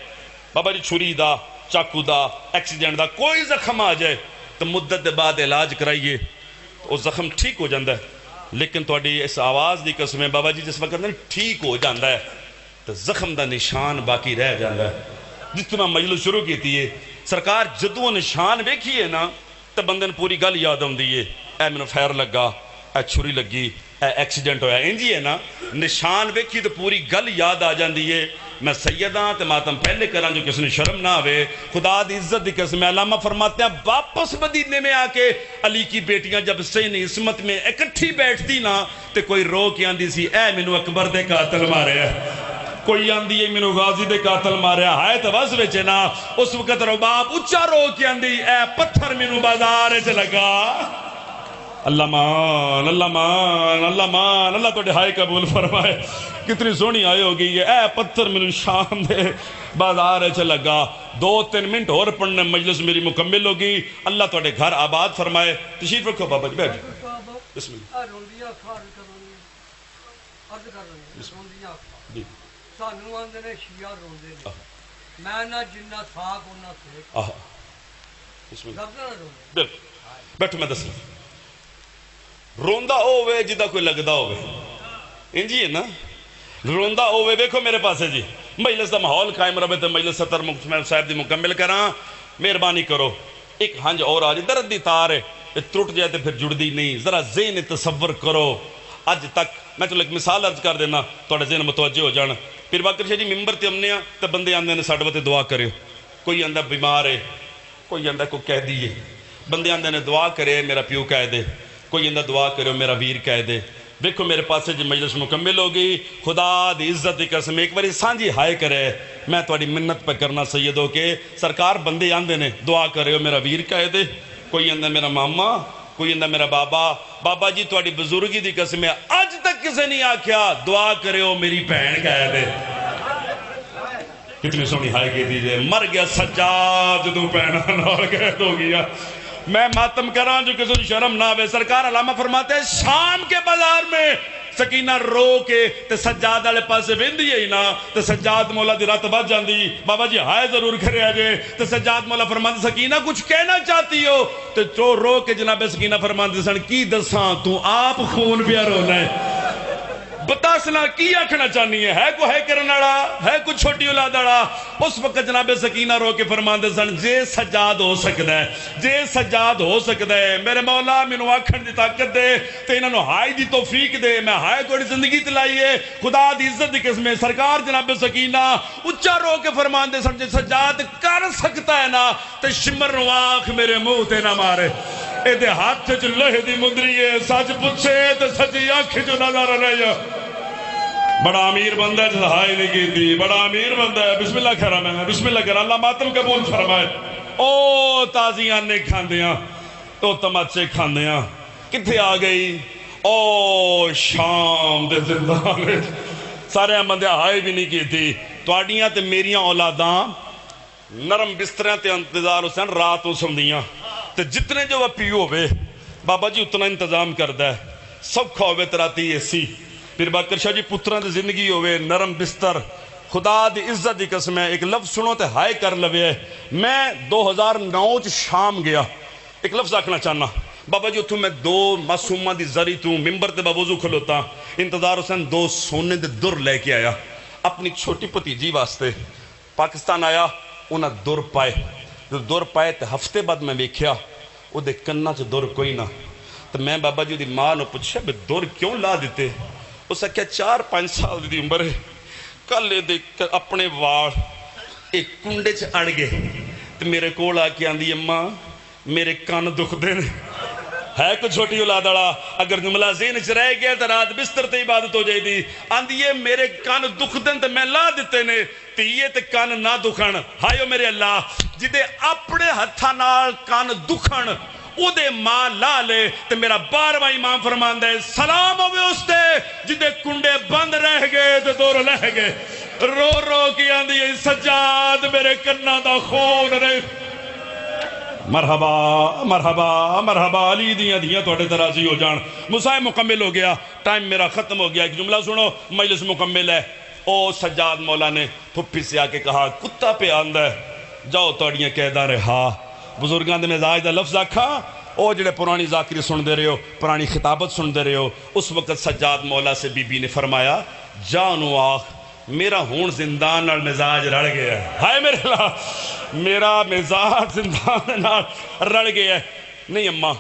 بابا جی چھری دا چاکو دا ایکسیڈنٹ دا کوئی زخم آ جائے تو مدت دے بعد علاج کرائیے تو زخم ٹھیک ہو جاندہ ہے، لیکن توڑی اس آواز دی قسم ہے بابا جی جس وقت ٹھیک ہو جاندہ ہے تو زخم دا نشان باقی رہ جاندہ ہے۔ جتنا مجلس شروع کی تھی سرکار جدو نشان ویکھیے نا تو بندن پوری گل یاد ہوندی ہے، اے میں فیر لگا، اے چھری لگی، اے ایکسیڈنٹ ہویا، انجی ہے نا نشان ویکھی تو پوری گل یاد آ جاندی ہے۔ میں سیداں تے ماتم پہلے کران جو کسی نے شرم نہ ہوئے، خدا دی عزت دی قسم ہے، علامہ فرماتے ہیں واپس مدینے میں آ کے علی کی بیٹیاں جب سین عصمت میں اکٹھی بیٹھتی نا تے کوئی رو کے آندھی سی اے مینو اکبر دے قاتل مارے ہیں، کوئی آندھی ہے مینو غازی دے قاتل مارے ہیں، ہائے تو بس ویچے نا اس وقت رباب اچھا رو کے آندھی اے پتھر مینو بازار چ لگا۔ اللہ مان، اللہ مان، اللہ مان، اللہ تو ڈھائی قبول فرمائے، کتنی سونی آئے ہوگی یہ اے پتھر میں شام دے بازار چ لگا۔ 2-3 منٹ اور پڑھنے مجلس میری مکمل ہوگی، اللہ تو گھر آباد فرمائے۔ تشریف رکھو بابا جی، بیٹھ بسم اللہ۔ عرض کر رہے ہیں روندیاں اکھاں جی سانو آندے نے شیعہ روندے نے میں نہ جنہ ساگ انہاں سیک آہ بسم اللہ لفظ نہ روندے بالکل بیٹھو میں دسنا روندا ہوے جدا کوئی لگدا ہوے انجی ہے نا روندا ہوے ویکھو میرے پاسے جی مجلس دا ماحول قائم رہے تے مجلس صدر صاحب دی مکمل کراں مہربانی کرو ایک ہنج اور آ جی درد دی تار ہے ٹوٹ جائے تے پھر جڑدی نہیں ذرا ذہن تصور کرو اج تک میں چلو ایک مثال عرض کر دینا تھوڑے ذہن متوجہ ہو جان پھر باقر شاہ جی ممبر تے امنے ہاں تے بندے آندے نے ساڈے واسطے دعا کریو کوئی آندا بیمار ہے کوئی آندا کوئی قیدی ہے بندے آندے نے دعا کرے میرا پیو قید ہے کوئی آندا دعا کرو میرا ویر قید ہے دیکھو میرے پاسے جی مجلس مکمل ہوگی خدا دی عزت دی قسم ایک باری سانجی ہائے کرے میں تھوڑی منت پہ کرنا سیدو کہ سرکار بندے آندے نے دعا کرے میرا ویر قید ہے کوئی آندا میرا ماما کوئی آندا میرا بابا جی تھوڑی بزرگی دی قسم ہے اج تک کسے نہیں آکھیا دعا کرے میری بہن قید ہے کتنی سونی ہائے کی دیجئے مر گیا سجاد تو بہناں نال قید ہو گیا میں ماتم کراں جو کسی شرم نہ آوے سرکار علامہ فرماتے ہیں شام کے بازار میں سکینہ رو کے تے سجاد والے پاسے ویندی ہے نا تے سجاد مولا دی رات بچ جاندی بابا جی ہائے ضرور کرے آجے تے سجاد مولا فرماتے سکینہ کچھ کہنا چاہتی ہو تے چو رو کے جناب سکینہ فرماتے سن کی دساں تو آپ خون پیا رونا ہے بتا سنا کی آکھنا چاہنی ہے کو ہے کرناڑا ہے کو چھوٹی اولاد آڑا اس وقت جناب سکینہ رو کے فرماندے سن جے سجاد ہو سکتا ہے میرے مولا مینوں آکھن دی طاقت دے تے انہاں نوں ہائے دی توفیق دے میں ہائے تھوڑی زندگی تلائیے خدا دی عزت دی قسم سرکار جناب سکینہ اچھا رو کے فرماندے سن جے سجاد کر سکتا ہے نا تے شمر نو آنکھ میرے منہ تے نہ مارے اے دے ہاتھ چ لوہے دی مندری ہے سچ پوچھے تے سچی آنکھ چ نظر رہ جا بڑا امیر بندہ ہے جہائی نہیں کی تھی بڑا امیر بندہ ہے بسم اللہ کہہ رہا میں بسم اللہ کہہ رہا اللہ ماتم قبول فرمائے او تازیاں نے کھاندیاں تو تماچے کھاندیاں کتھے آ گئی او شام دے زندان سارے بندے ہائے بھی نہیں کی تھی تواڈیاں تے میریاں اولاداں نرم بستریاں تے انتظار حسین رات سمدیاں تے جتنے جو وہ پیو ہوئے بابا جی اتنا انتظام کردہ ہے سب کھوے تراتی ایسی پھر باقر شاہ جی پتران دی زندگی ہوئے نرم بستر خدا دی عزت دی قسم ہے ایک لفظ سنو تے ہائے کر لوے ہے میں 2009 شام گیا ایک لفظ آکھنا چاہنا بابا جی اتھوں میں 2 معصومہ دی زری توں ممبر تے بابوزو کھلوتا انتظار حسین 2 سونے دے در لے کے آیا اپنی چھوٹی پتیجی واسطے پاکستان آیا انہاں در پائے تے ہفتے بعد میں ویکھیا او دے کنہ چ در کوئی نہ تو میں بابا جی دی ماں نو پوچھا بے در کیوں لا دیتے اسے کیا 4-5 سال دی عمر ہے کل دیکھ اپنے وار ایک کنڈے چ اڑ گئے تو میرے کول آ کے آندی اماں میرے کان دکھ دے ہے کچھ چھوٹی اولاد والا اگر جملہ ذہن چ رہ گیا تو رات بستر تے عبادت ہو جائے دی آندی ہے میرے کان دکھ دیں تو میں لا دیتے نے تیئے تے کان نہ دکھن ہائیو میرے اللہ جدے اپنے ہتھا نال کان دکھن او دے ماں لا لے تے میرا 12واں امام فرماندہ ہے سلام ہوئے اس تے جدے کنڈے بند رہ گئے تے دور لہ گئے رو رو کی آندی ہے سجاد میرے کنہ دا خون رہے مرحبا مرحبا مرحبا علی دیاں توڑے ترازی ہو جان مسائے مکمل ہو گیا ٹائم میرا ختم ہو گیا ایک جملہ سنو مجلس مکمل ہے او سجاد مولا نے پھپی سے آ کے کہا کتا پہ آندہ ہے جاؤ توڑیاں قیدہ رہا بزرگاں دے مزاج دا لفظ آکھا او جڑے پرانی ذاکری سن دے رہے ہو پرانی خطابت سن دے رہے ہو اس وقت سجاد مولا سے بی بی نے فرمایا جانو آخ میرا ہون زندان نال مزاج رڑ گیا ہے ہائے میرے اللہ میرا مزاج زندان نال رڑ گیا ہے نہیں اماں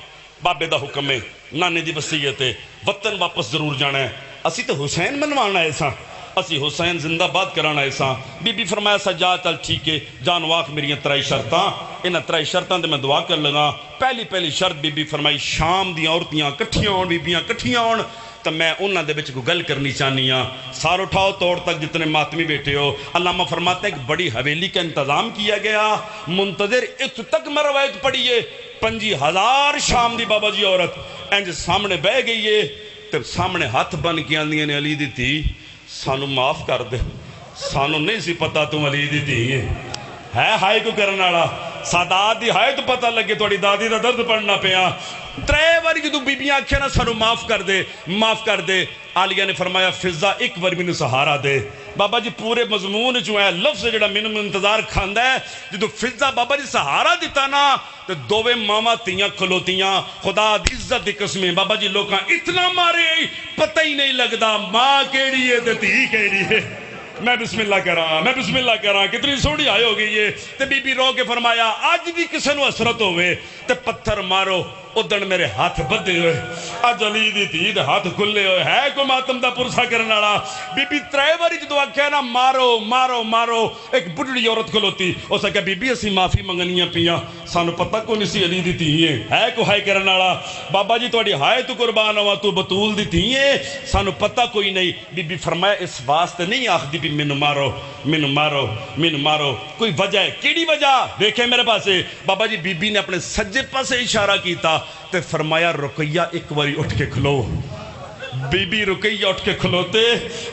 بابے دا حکم ہے نانے دی وصیت ہے وطن واپس ضرور جانا ہے اسی تو حسین منوانا ہے ایسا اسی حسین زندہ باد کرانا ایسا بی بی فرمایا سجاد چل ٹھیک ہے جانو آخ میری 3 شرطاں انہاں 3 شرطاں دے میں دعا کر لگا پہلی شرط بی بی فرمائی شام دیاں عورتیاں کٹھیاں ہون بیبیاں کٹھیاں ہون تو میں انہاں دے بچ کو گل کرنی چاہنی ہاں سار اٹھاؤ توڑ تک جتنے ماتمی بیٹھے ہو علامہ فرماتے ہیں ایک بڑی حویلی کا انتظام کیا گیا منتظر ات تک میں روایت پڑھی ہے 50,000 شام دی بابا جی عورت انج سامنے بہ گئی ہے تو سامنے ہاتھ بن کے آندیاں نے علی دی تھی سانو معاف کر دے سانو نہیں سی پتا تم علی دی تھی ہے ہائے کو کرنا رہا سادات دی ہائے تو پتہ لگے توڑی دادی دا درد پڑھنا پیا ترے باری جدو بیبیاں آکھیا نا سانو معاف کر دے معاف کر دے، عالیہ نے فرمایا فضا ایک بار مینوں سہارا دے۔ بابا جی پورے مضمون جو ہے لفظ جڑا مینوں انتظار کھاندا ہے، جدو فضا بابا جی سہارا دیتا نا تے دوویں ماما تیاں کھلوتیاں، خدا دی عزت دی قسمیں بابا جی لوکاں اتنا مارے پتہ ہی نہیں لگدا ماں کیڑی ہے تے تھی کیڑی ہے۔ میں بسم اللہ کراں کتنی سوڑی آئے ہو گئی ہے۔ تے بی بی رو کے فرمایا آج بھی کسے نو حسرت ہوئے تے پتھر مارو، ادن میرے ہاتھ بدے ہوئے، آج علی دی تھی دے ہاتھ کھلے ہوئے، ہے کو ماتم دا پرسا کرنا رہا۔ بی بی ترے باری جدو آکھیا نا مارو مارو مارو، ایک بڑھڑی عورت کھلوتی اس نے بی بی اسی معافی منگنیاں پیاں، سانو پتہ کو نہیں سی علی دی تھی ہے کو ہائے کرنا رہا۔ بابا جی توڑی ہائے تو قربان ہوا تو بطول دی تھی سانو پتہ کوئی نہیں۔ بی بی فرمایا اس واسطے نہیں آخ دی بھی مینوں مارو مینوں مارو مینوں مارو، کوئی وجہ ہے، کیڑی وجہ دیکھیں میرے پاسے۔ بابا جی بی بی نے اپنے سجے پاسے اشارہ کیتا تے فرمایا رقیہ ایک واری اٹھ کے کھلو۔ بی بی رقیہ اٹھ کے کھلوتے،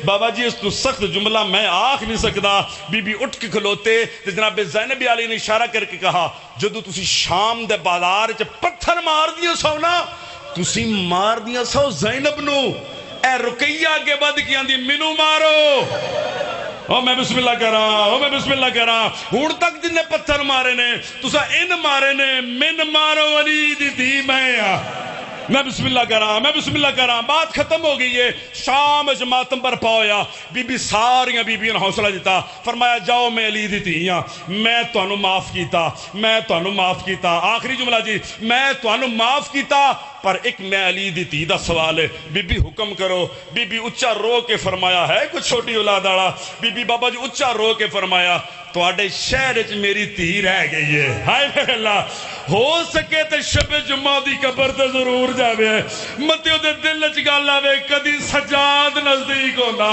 بابا جی اس تو سخت جملہ میں آکھ نہیں سکتا، بی بی اٹھ کے کھلوتے تے جناب زینب علی نے اشارہ کر کے کہا جدو تسی شام دے بازار چ پتھر مار دیا سو نا، تسی مار دیا سو زینب نو، اے رقیہ کے بعد کیا دی منو مارو۔ میں بسم اللہ کراں ہون تک جن نے پتھر مارے نے تسا ان مارے نے، من مارو علی دی تھی میں بسم اللہ کراں بات ختم ہو گئی ہے۔ شام جماعتم پر پایا، بی بی ساریاں بی بیاں حوصلہ دیتا، فرمایا جاؤ میں علی دی تھی میں تانوں معاف کیتا، آخری جملہ جی میں تانوں معاف کیتا، پر ایک میں علی دی تھی دا سوال ہے، بی بی حکم کرو۔ بی بی اچھا رو کے فرمایا ہے کچھ چھوٹی اولاد آڑا، بی بی بابا جی اچھا رو کے فرمایا تواڈے شہر وچ میری تھی رہ گئی ہے، ہائے میرے اللہ ہو سکے تے شب جمعہ دی قبر تے ضرور جاوے، متیو دے دل وچ گل آوے کدی سجاد نزدیک ہوندا۔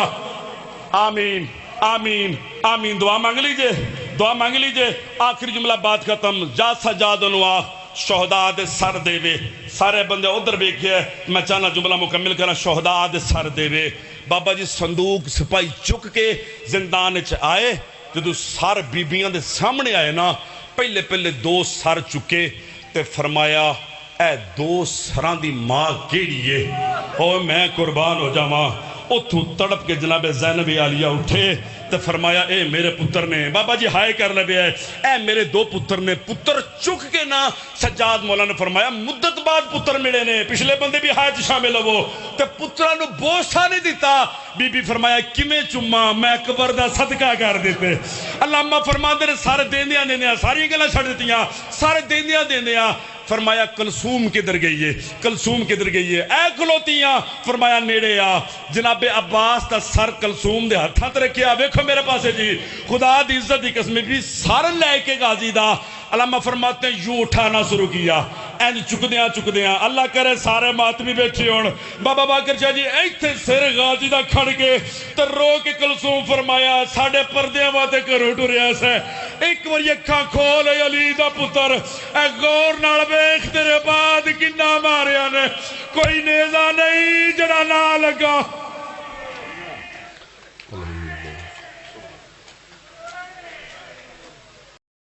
آمین آمین آمین، دعا مانگ لیجئے، آخری جملہ بات ختم، جا سجاد انواع شہداء دے سر دے وے، سارے بندے ادھر بیکھے، میں چاہنا جملہ مکمل کرنا، شہداء دے سر دے وے۔ بابا جی صندوق سپاہی چک کے زندان وچ آئے، جدو سر بیبیاں دے سامنے آئے نا، پہلے دو سر چکے تے فرمایا اے دو سران دی ماں کیڑی ہے؟ اوہ میں قربان ہو جاواں۔ اتھو تڑپ کے جناب زینب عالیہ اٹھے تے فرمایا اے میرے پتر نے، بابا جی ہائے کر لے ہے، اے میرے دو پتر نے، پتر چک کے نا سجاد مولا نے فرمایا مدت بعد پتر ملے نے، پچھلے بندے بھی ہائے شامل ہو تے پترانو بوسا نہیں دیتا۔ بی بی فرمایا کمیں چما میں قبر دا صدقہ کر دیتے۔ علامہ فرماندے نے سارے دیندیاں ساری گلاں چھڑ دتیاں، سارے دیندیاں فرمایا کلثوم کدھر گئی ہے؟ اے کھلوتیاں، فرمایا نیڑے آ، جناب عباس دا سر کلثوم دے ہتھاں تے رکھیا، ویکھو میرے پاسے جی خدا دی عزت دی قسم بھی سر لے کے غازی دا، علامہ فرماتے ہیں یوں اٹھانا شروع کیا، این چکدیاں اللہ کرے سارے ماتمی بیٹھے ہون۔ بابا باکر شاہ جی ایتھے سر غازی دا کھڑ کے تے رو کے کلثوم فرمایا ساڑھے پردیاں واتے کرو ٹوریا سے، ایک بار اکھاں کھول اے علی دا پتر، اے غور نال ویکھ تیرے بعد کنا ماریا نے، کوئی نیزہ نہیں جڑا نہ لگا۔